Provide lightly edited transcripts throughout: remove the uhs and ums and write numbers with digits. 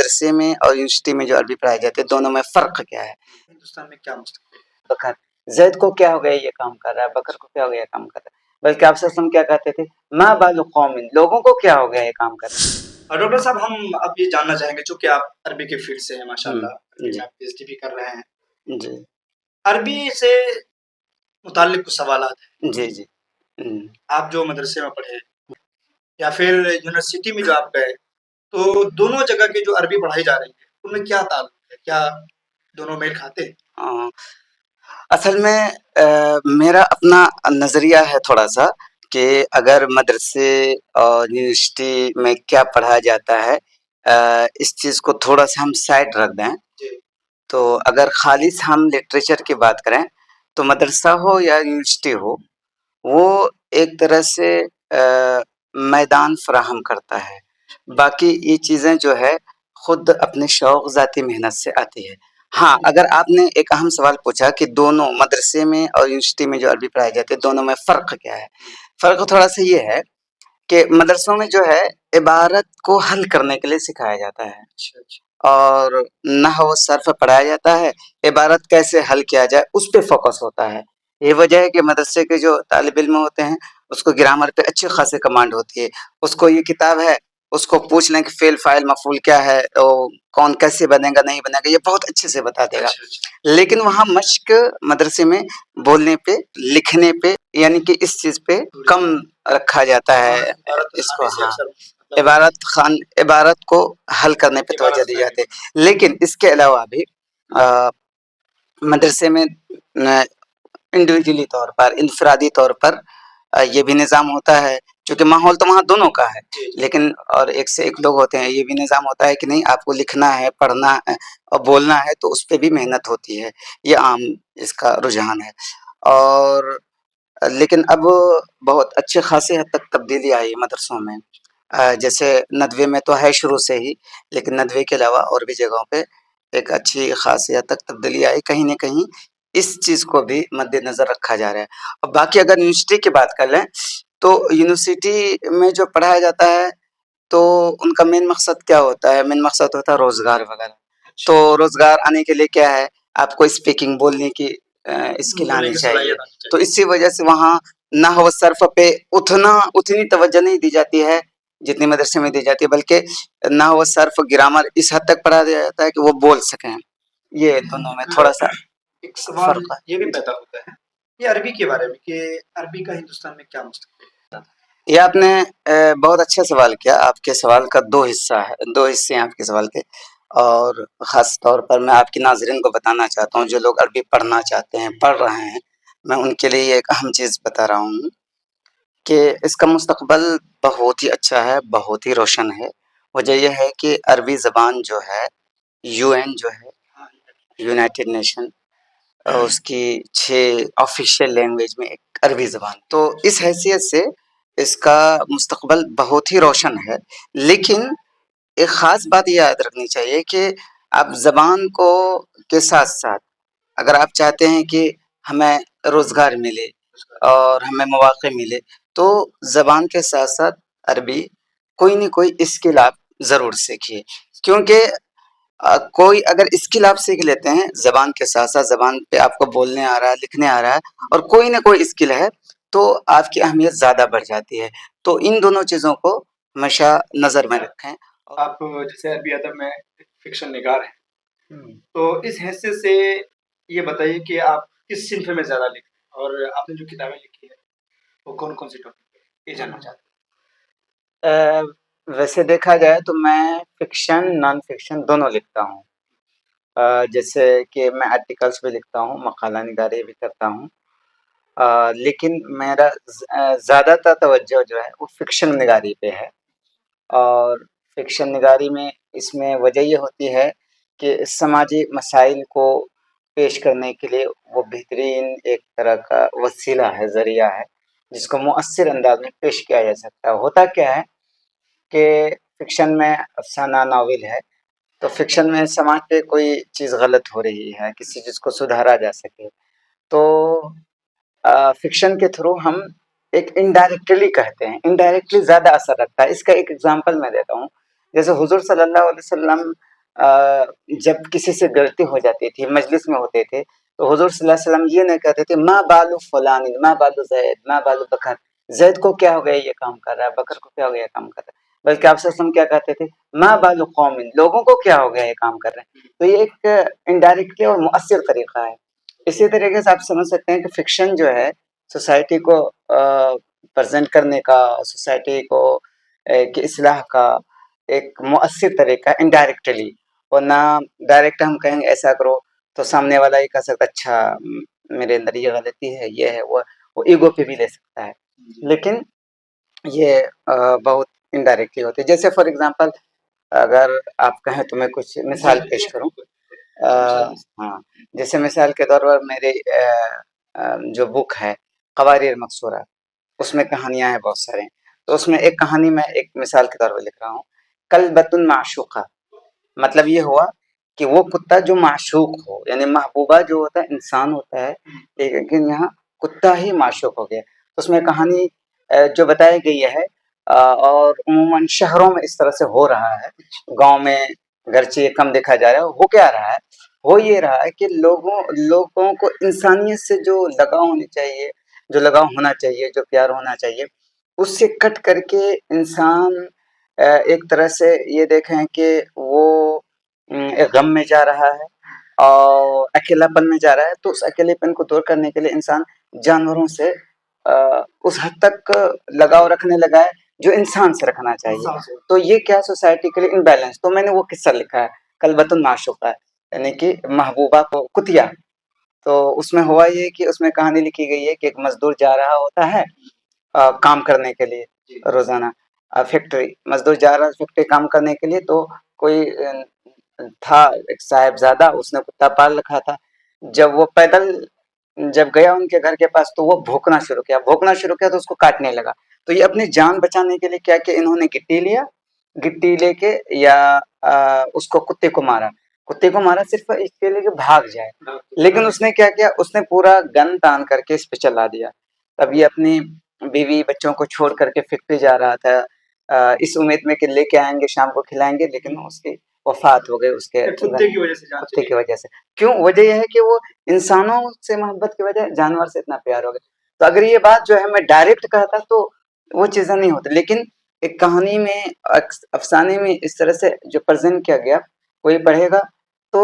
مدرسے میں اور یونیورسٹی میں جو عربی پڑھائی جاتی ہے دونوں میں فرق کیا ہے؟ ہندوستان میں کیا مستقبل بکر زید کو کیا ہو گیا یہ کام کر رہا ہے، بکر کو کیا ہو گیا یہ کام کر رہا ہے، بلکہ آپ صلی اللہ علیہ وسلم کیا کہتے تھے، ما بال قوم، لوگوں کو کیا ہو گیا یہ کام کر رہا ہے؟ ڈاکٹر صاحب ہم اب یہ جاننا چاہیں گے، چونکہ آپ عربی کے فیلڈ سے ہیں ماشاء اللہ، عربی جی میں آپ پی ایچ ڈی بھی کر رہے ہیں، جی عربی سے متعلق کچھ سوالات ہیں۔ جی جی آپ جو مدرسے میں پڑھے یا پھر یونیورسٹی میں جو آپ گئے، تو دونوں جگہ کی جو عربی پڑھائی جا رہی ہے ان میں کیا تعلق ہے، کیا دونوں میل کھاتے ہیں؟ اصل میں میرا اپنا نظریہ ہے تھوڑا سا کہ اگر مدرسے اور یونیورسٹی میں کیا پڑھایا جاتا ہے اس چیز کو تھوڑا سا ہم سائڈ رکھ دیں، تو اگر خالص ہم لٹریچر کی بات کریں تو مدرسہ ہو یا یونیورسٹی ہو وہ ایک طرح سے میدان فراہم کرتا ہے، باقی یہ چیزیں جو ہے خود اپنے شوق ذاتی محنت سے آتی ہے۔ ہاں، اگر آپ نے ایک اہم سوال پوچھا کہ دونوں مدرسے میں اور یونیورسٹی میں جو عربی پڑھائی جاتی ہے دونوں میں فرق کیا ہے، فرق تھوڑا سا یہ ہے کہ مدرسوں میں جو ہے عبارت کو حل کرنے کے لیے سکھایا جاتا ہے اور نحو و صرف پڑھایا جاتا ہے، عبارت کیسے حل کیا جائے اس پہ فوکس ہوتا ہے۔ یہ وجہ ہے کہ مدرسے کے جو طالب علم ہوتے ہیں اس کو گرامر پہ اچھی خاصی کمانڈ ہوتی ہے، اس کو یہ کتاب ہے اس کو پوچھ لیں کہ فعل فاعل مفعول کیا ہے، کون کیسے بنے گا نہیں بنے گا، یہ بہت اچھے سے بتا دے گا۔ لیکن وہاں مشق مدرسے میں بولنے پہ لکھنے پہ یعنی کہ اس چیز پہ کم رکھا جاتا ہے، اس کو ہاں عبارت کو حل کرنے پہ توجہ دی جاتی ہے۔ لیکن اس کے علاوہ بھی مدرسے میں انڈیویجولی طور پر انفرادی طور پر یہ بھی نظام ہوتا ہے، چونکہ ماحول تو وہاں دونوں کا ہے، لیکن اور ایک سے ایک لوگ ہوتے ہیں، یہ بھی نظام ہوتا ہے کہ نہیں آپ کو لکھنا ہے پڑھنا ہے اور بولنا ہے تو اس پہ بھی محنت ہوتی ہے، یہ عام اس کا رجحان ہے۔ اور لیکن اب بہت اچھے خاصے حد تک تبدیلی آئی مدرسوں میں، جیسے ندوے میں تو ہے شروع سے ہی، لیکن ندوے کے علاوہ اور بھی جگہوں پہ ایک اچھی خاصی حد تک تبدیلی آئی، کہیں نہ کہیں اس چیز کو بھی مد نظر رکھا جا رہا ہے۔ اور باقی اگر یونیورسٹی کی بات کر لیں تو یونیورسٹی میں جو پڑھایا جاتا ہے تو ان کا مین مقصد کیا ہوتا ہے؟ مین مقصد ہوتا ہے روزگار وغیرہ، تو روزگار آنے کے لیے کیا ہے آپ کو اسپیکنگ بولنے کی اسکل آنی چاہیے، تو اسی وجہ سے وہاں نحو و صرف پہ اتنی توجہ نہیں دی جاتی ہے جتنی مدرسے میں دی جاتی ہے، بلکہ نحو و صرف گرامر اس حد تک پڑھا دیا جاتا ہے کہ وہ بول سکیں۔ یہ دونوں میں تھوڑا سا ایک سوال یہ بھی پیدا ہوتا ہے یہ عربی کے بارے میں کہ عربی کا ہندوستان میں کیا مستقبل ہے؟ یہ آپ نے بہت اچھا سوال کیا، آپ کے سوال کا دو حصے ہیں آپ کے سوال کے، اور خاص طور پر میں آپ کے ناظرین کو بتانا چاہتا ہوں جو لوگ عربی پڑھنا چاہتے ہیں پڑھ رہے ہیں، میں ان کے لیے ایک اہم چیز بتا رہا ہوں کہ اس کا مستقبل بہت ہی اچھا ہے، بہت ہی روشن ہے۔ وجہ یہ ہے کہ عربی زبان جو ہے UN جو ہے یونائٹڈ نیشن، اس کی 6 آفیشیل لینگویج میں ایک عربی زبان، تو اس حیثیت سے اس کا مستقبل بہت ہی روشن ہے۔ لیکن ایک خاص بات یہ یاد رکھنی چاہیے کہ آپ زبان کو کے ساتھ ساتھ اگر آپ چاہتے ہیں کہ ہمیں روزگار ملے اور ہمیں مواقع ملے تو زبان کے ساتھ ساتھ عربی کوئی نہ کوئی اسکل آپ ضرور سیکھیے، کیونکہ کوئی اگر اسکل آپ سیکھ لیتے ہیں زبان کے ساتھ ساتھ، زبان پہ آپ کو بولنے آ رہا ہے لکھنے آ رہا ہے اور کوئی نہ کوئی اسکل ہے تو آپ کی اہمیت زیادہ بڑھ جاتی ہے، تو ان دونوں چیزوں کو ہمیشہ نظر میں رکھیں۔ آپ جیسے عربی ادب میں فکشن نگار ہیں، تو اس حیثیت سے یہ بتائیے کہ آپ کس صنف میں زیادہ لکھتے ہیں اور آپ نے جو کتابیں لکھی ہیں وہ کون کون سی ٹاپک پہ، یہ جاننا چاہتے ہیں؟ ویسے دیکھا جائے تو میں فکشن نان فکشن دونوں لکھتا ہوں، جیسے کہ میں آرٹیکلس بھی لکھتا ہوں، مقالہ نگاری بھی کرتا ہوں، لیکن میرا زیادہ تر توجہ جو ہے وہ فکشن نگاری پہ ہے۔ اور فکشن نگاری میں اس میں وجہ یہ ہوتی ہے کہ سماجی مسائل کو پیش کرنے کے لیے وہ بہترین ایک طرح کا وسیلہ ہے، ذریعہ ہے جس کو مؤثر انداز میں پیش کیا جا سکتا ہے۔ ہوتا کیا ہے کہ فکشن میں افسانہ ناول ہے، تو فکشن میں سماج پہ کوئی چیز غلط ہو رہی ہے، کسی چیز کو سدھارا جا سکے، تو فکشن کے تھرو ہم ایک انڈائریکٹلی کہتے ہیں، انڈائریکٹلی زیادہ اثر رکھتا ہے۔ اس کا ایک ایگزامپل میں دیتا ہوں، جیسے حضور صلی اللہ علیہ وسلم جب کسی سے غلطی ہو جاتی تھی، مجلس میں ہوتے تھے، تو حضور صلی اللہ علیہ وسلم یہ نہیں کہتے تھے ما بالو فلان، ما بالو زید، ما بالو بکر، زید کو کیا ہو گیا یہ کام کر رہا ہے، بکر کو کیا ہو گیا یہ کام کر رہا ہے، بلکہ آپ صلی اللہ علیہ وسلم کیا کہتے تھے ما بالو قوم، لوگوں کو کیا ہو گیا یہ کام کر رہے ہیں. تو یہ ایک انڈائریکٹلی اور مؤثر طریقہ ہے. اسی طریقے سے آپ سمجھ سکتے ہیں کہ فکشن جو ہے سوسائٹی کو پریزنٹ کرنے کا، سوسائٹی کو کی اصلاح کا ایک مؤثر طریقہ انڈائریکٹلی، اور نہ ڈائریکٹ ہم کہیں گے ایسا کرو تو سامنے والا یہ کہہ سکتا اچھا میرے اندر یہ غلطی ہے، یہ ہے، وہ ایگو پہ بھی لے سکتا ہے. لیکن یہ بہت انڈائریکٹلی ہوتے ہیں. جیسے فار ایگزامپل اگر آپ کہیں تو میں کچھ مثال پیش کروں. ہاں، جیسے مثال کے طور پر میری جو بک ہے قواریر مقصورہ، اس میں کہانیاں ہیں بہت سارے. تو اس میں ایک کہانی میں ایک مثال کے طور پر لکھ رہا ہوں. کلبۃ معشوقہ، مطلب یہ ہوا کہ وہ کتا جو معشوق ہو، یعنی محبوبہ جو ہوتا ہے انسان ہوتا ہے، لیکن یہاں کتا ہی معشوق ہو گیا. اس میں کہانی جو بتائی گئی ہے، اور عموماً شہروں میں اس طرح سے ہو رہا ہے، گاؤں میں گرچہ یہ کم دیکھا جا رہا ہے. ہو کیا رہا ہے؟ ہو یہ رہا ہے کہ لوگوں کو انسانیت سے جو لگاؤ ہونی چاہیے، جو لگاؤ ہونا چاہیے، جو پیار ہونا چاہیے، اس سے کٹ کر کے انسان ایک طرح سے یہ دیکھیں کہ وہ ایک غم میں جا رہا ہے اور اکیلا پن میں جا رہا ہے. تو اس اکیلے پن کو دور کرنے کے لیے انسان جانوروں سے اس حد تک لگاؤ رکھنے لگا ہے جو انسان سے رکھنا چاہیے. تو یہ کیا سوسائٹی کے لیے امبیلنس. تو میں نے وہ قصہ لکھا ہے کلبۃ معشوقہ، یعنی کہ محبوبہ کو کتیا. تو اس میں ہوا یہ کہ اس میں کہانی لکھی گئی ہے کہ ایک مزدور جا رہا ہوتا ہے کام کرنے کے لیے روزانہ فیکٹری. مزدور جا رہا ہے فیکٹری کام کرنے کے لیے. تو کوئی تھا ایک صاحبزادہ، اس نے کتا پال رکھا تھا. جب وہ پیدل جب گیا ان کے گھر کے پاس تو وہ بھونکنا شروع کیا تو اس کو کاٹنے لگا. تو یہ اپنی جان بچانے کے لیے کیا کہ انہوں نے گٹی لے کے یا اس کو کتے کو مارا صرف اس کے لیے کہ بھاگ جائے. لیکن اس نے کیا کیا، اس نے پورا گن تان کر کے اس پہ چلا دیا. تب یہ اپنی بیوی بچوں کو چھوڑ کر کے فیکٹری جا رہا تھا اس امید میں کہ لے کے آئیں گے شام کو کھلائیں گے، لیکن اس کی وفات ہو گئی اس کے کتے کی وجہ سے. کیوں؟ وجہ یہ ہے کہ وہ انسانوں سے محبت کی وجہ جانور سے اتنا پیار ہو گیا. تو اگر یہ بات جو ہے میں ڈائریکٹ کہتا تو وہ چیزیں نہیں ہوتی، لیکن ایک کہانی میں افسانے میں اس طرح سے جو پریزنٹ کیا گیا، کوئی پڑھے گا تو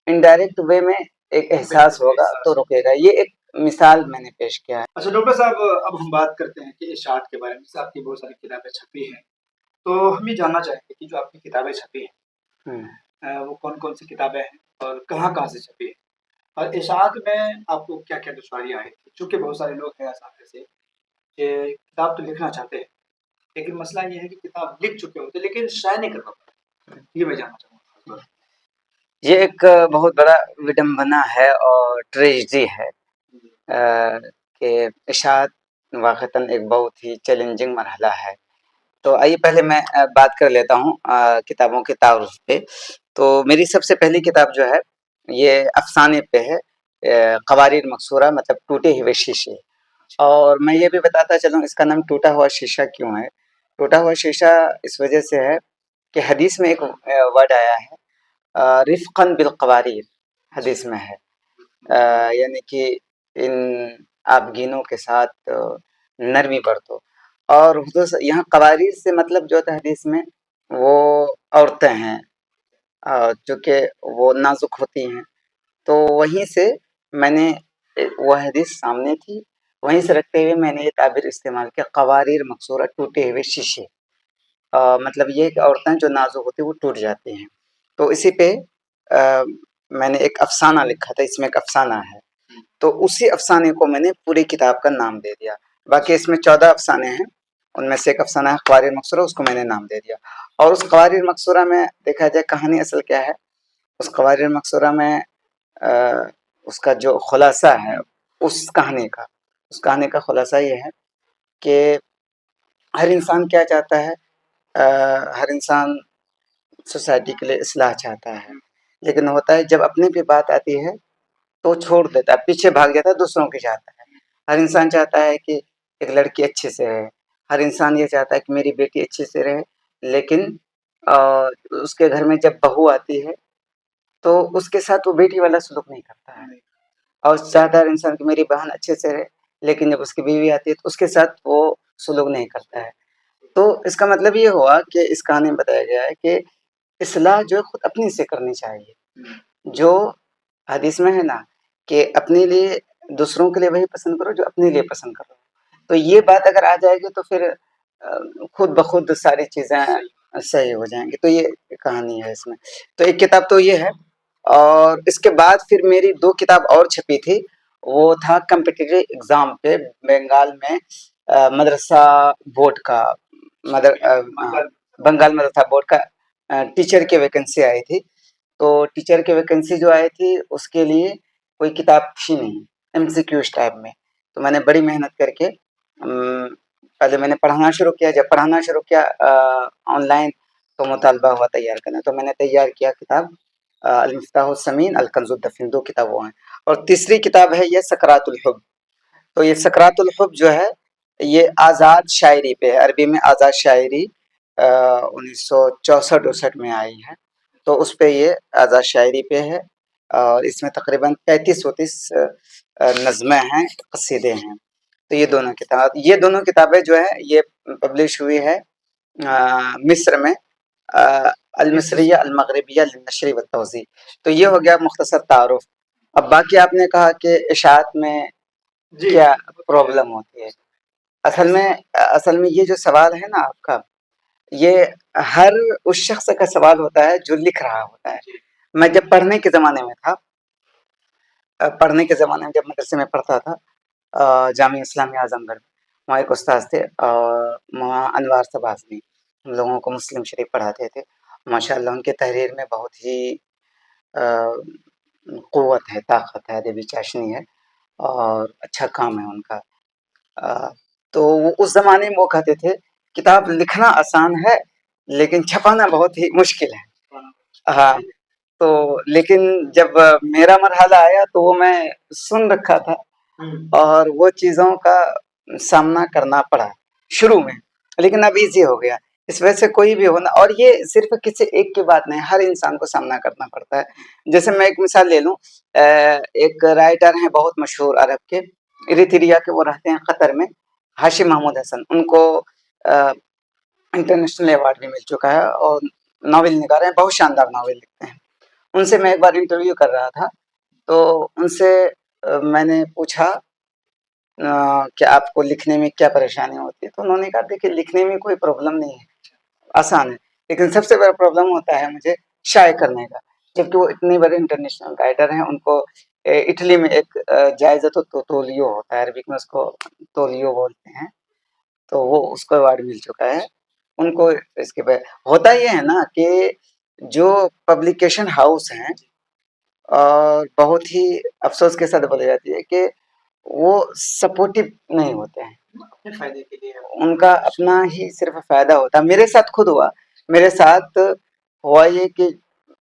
انڈائریکٹ وے میں ایک احساس ہوگا تو رکے گا. یہ ایک مثال میں نے پیش کیا ہے. اچھا ڈاکٹر صاحب، اب ہم بات کرتے ہیں کہ اشاعت کے بارے میں. آپ کی بہت ساری کتابیں چھپی ہیں، تو ہم یہ جاننا چاہیں گے کہ جو آپ کی کتابیں چھپی ہیں وہ کون سی کتابیں ہیں اور کہاں سے چھپی ہیں، اور اشاعت میں آپ کو کیا کیا دشواریاں آئی تھیں. چونکہ بہت سارے لوگ ہیں ایسے کہ کتاب تو لکھنا چاہتے ہیں، لیکن مسئلہ یہ ہے کہ کتاب لکھ چکے ہوتے لیکن شائع نہیں کر پاتے. یہ میں جاننا چاہوں گا. یہ ایک بہت بڑا وڈمبنا ہے اور ٹریجڈی ہے کہ اشاعت واقعتاً ایک بہت ہی چیلنجنگ مرحلہ ہے. تو آئیے پہلے میں بات کر لیتا ہوں کتابوں کے تعارف پہ. تو میری سب سے پہلی کتاب جو ہے یہ افسانے پہ ہے، قواریر مقصورہ، مطلب ٹوٹے ہوئے شیشے. اور میں یہ بھی بتاتا چلوں اس کا نام ٹوٹا ہوا شیشہ کیوں ہے. ٹوٹا ہوا شیشہ اس وجہ سے ہے کہ حدیث میں ایک ورڈ آیا ہے رفقاً بالقواریر، حدیث میں ہے یعنی کہ ان آبگینوں کے ساتھ نرمی برتو. اور یہاں قواریر سے مطلب جو ہوتا ہے حدیث میں وہ عورتیں ہیں چونکہ وہ نازک ہوتی ہیں. تو وہیں سے میں نے وہ حدیث سامنے تھی، وہیں سے رکھتے ہوئے میں نے یہ تعبیر استعمال کیا قواریر مقصورہ، ٹوٹے ہوئے شیشے. مطلب یہ کہ عورتیں جو نازک ہوتی ہیں وہ ٹوٹ جاتی ہیں. تو اسی پہ میں نے ایک افسانہ لکھا تھا، اس میں ایک افسانہ ہے، تو اسی افسانے کو میں نے پوری کتاب کا نام دے دیا. باقی اس میں 14 افسانے ہیں، ان میں سے ایک افسانہ ہے قواریر مقصورہ، اس کو میں نے نام دے دیا. اور اس قواریر مقصورہ میں دیکھا جائے کہانی اصل کیا ہے، اس قواریر مقصورہ میں اس کا جو خلاصہ ہے اس کہانی کا خلاصہ یہ ہے کہ ہر انسان کیا چاہتا ہے، ہر انسان سوسائٹی کے لیے اصلاح چاہتا ہے، لیکن ہوتا ہے جب اپنے پہ بات آتی ہے تو چھوڑ دیتا ہے، پیچھے بھاگ جاتا ہے، دوسروں کی چاہتا ہے. ہر انسان چاہتا ہے کہ ایک لڑکی اچھے سے رہے، ہر انسان یہ چاہتا ہے کہ میری بیٹی اچھے سے رہے، لیکن اور اس کے گھر میں جب بہو آتی ہے تو اس کے ساتھ وہ بیٹی والا سلوک نہیں کرتا ہے، اور چاہتا ہے انسان کہ میری بہن اچھے سے رہے، لیکن جب اس کی بیوی آتی ہے تو اس کے ساتھ وہ سلوک نہیں کرتا ہے. تو اس کا مطلب یہ ہوا کہ اس کہانی میں بتایا گیا ہے کہ اصلاح جو ہے خود اپنی سے کرنی چاہیے. جو حدیث میں ہے نا کہ اپنے لیے دوسروں کے لیے وہی پسند کرو جو اپنے لیے پسند کرو. تو یہ بات اگر آ جائے گی تو پھر خود بخود ساری چیزیں صحیح ہو جائیں گی. تو یہ کہانی ہے اس میں. تو ایک کتاب تو یہ ہے، اور اس کے بعد پھر میری 2 کتاب اور چھپی تھی. وہ تھا کمپٹیٹیو ایگزام پہ بنگال میں مدرسہ بورڈ کا بنگال مدرسہ بورڈ کا ٹیچر کی ویکنسی آئی تھی. تو ٹیچر کی ویکنسی جو آئی تھی اس کے لیے کوئی کتاب تھی نہیں، MCQs ٹائپ میں. تو میں نے بڑی محنت کر کے پہلے میں نے پڑھانا شروع کیا. جب پڑھانا شروع کیا آن لائن تو مطالبہ ہوا تیار کرنا. تو میں نے تیار کیا کتاب المفتاح الثمین الکنز الدفین، 2 کتاب وہ ہیں. اور تیسری کتاب ہے یہ سکرات الحب. تو یہ سکرات الحب جو ہے یہ آزاد شاعری پہ ہے، عربی میں آزاد شاعری 1964-65 میں آئی ہے. تو اس پہ یہ آزاد شاعری پہ ہے، اور اس میں تقریباً 35-34 نظمیں ہیں، قصیدے ہیں. تو یہ دونوں کتابیں جو ہیں یہ پبلش ہوئی ہے مصر میں، المصریہ المغربیہ للنشر والتوزیع. تو یہ ہو گیا مختصر تعارف. اب باقی آپ نے کہا کہ اشاعت میں کیا پرابلم ہوتی ہے. اصل میں یہ جو سوال ہے نا آپ کا، یہ ہر اس شخص کا سوال ہوتا ہے جو لکھ رہا ہوتا ہے. میں جب پڑھنے کے زمانے میں جب مدرسے میں پڑھتا تھا جامعہ اسلامیہ اعظم گڑھ، وہاں ایک استاذ تھے وہاں انوار صاحب اعظمی، ہم لوگوں کو مسلم شریف پڑھاتے تھے. ماشاء اللہ ان کے تحریر میں بہت ہی قوت ہے، طاقت ہے، ادبی چاشنی ہے، اور اچھا کام ہے ان کا. تو وہ اس زمانے میں وہ کہتے تھے کتاب لکھنا آسان ہے لیکن چھپانا بہت ہی مشکل ہے. ہاں، تو لیکن جب میرا مرحلہ آیا تو وہ میں سن رکھا تھا اور وہ چیزوں کا سامنا کرنا پڑا شروع میں، لیکن اب ایزی ہو گیا. اس وجہ سے کوئی بھی ہونا، اور یہ صرف کسی ایک کی بات نہیں، ہر انسان کو سامنا کرنا پڑتا ہے. جیسے میں ایک مثال لے لوں، ایک رائٹر ہیں بہت مشہور عرب کے، اریتریا کے، وہ رہتے ہیں قطر میں، ہاشم محمود حسن. ان کو انٹرنیشنل ایوارڈ بھی مل چکا ہے، اور ناول نگار ہیں، بہت شاندار ناول لکھتے ہیں. ان سے میں ایک بار انٹرویو کر رہا تھا تو ان سے میں نے پوچھا کہ آپ کو لکھنے میں کیا پریشانی ہوتی ہے. تو انہوں نے کہا دیکھیے لکھنے میں کوئی پرابلم نہیں ہے، آسان ہے، لیکن سب سے بڑا پرابلم ہوتا ہے مجھے شائع کرنے کا. جبکہ وہ اتنے بڑے انٹرنیشنل رائٹر ہیں. ان کو اٹلی میں ایک جائزہ تو تولیو ہوتا ہے، عربک میں اس کو تولیو بولتے ہیں، تو وہ اس کو ایوارڈ مل چکا ہے ان کو. اس کے بعد ہوتا یہ ہے نا کہ جو پبلیکیشن ہاؤس ہیں، اور بہت ہی افسوس کے ساتھ بولی جاتی ہے کہ وہ سپورٹو نہیں ہوتے ہیں، اپنے فائدے کے لیے ان کا اپنا ہی صرف فائدہ ہوتا ہے. میرے ساتھ خود ہوا، میرے ساتھ ہوا یہ کہ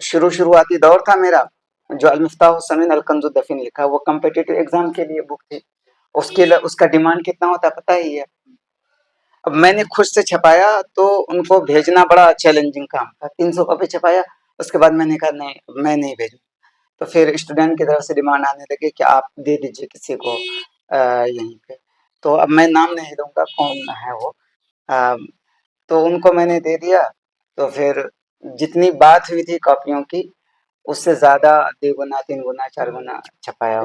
شروعاتی دور تھا میرا، جو المفتاح الثمین الکنز الدفین لکھا، وہ کمپٹیٹیو ایگزام کے لیے بک تھی. اس کا ڈیمانڈ کتنا ہوتا ہے پتہ ہی ہے. اب میں نے خود سے چھپایا تو ان کو بھیجنا بڑا چیلنجنگ کام تھا. 300 کاپی چھپایا، اس کے بعد میں نے کہا نہیں میں نہیں بھیجوں. تو پھر اسٹوڈنٹ کی طرف سے ڈیمانڈ آنے لگے کہ آپ دے دیجئے کسی کو یہیں پہ. تو اب میں نام نہیں لوں گا کون ہے وہ. تو ان کو میں نے دے دیا. تو پھر جتنی بات ہوئی تھی کاپیوں کی، اس سے زیادہ 2 گنا 3 گنا 4 گنا چھپایا.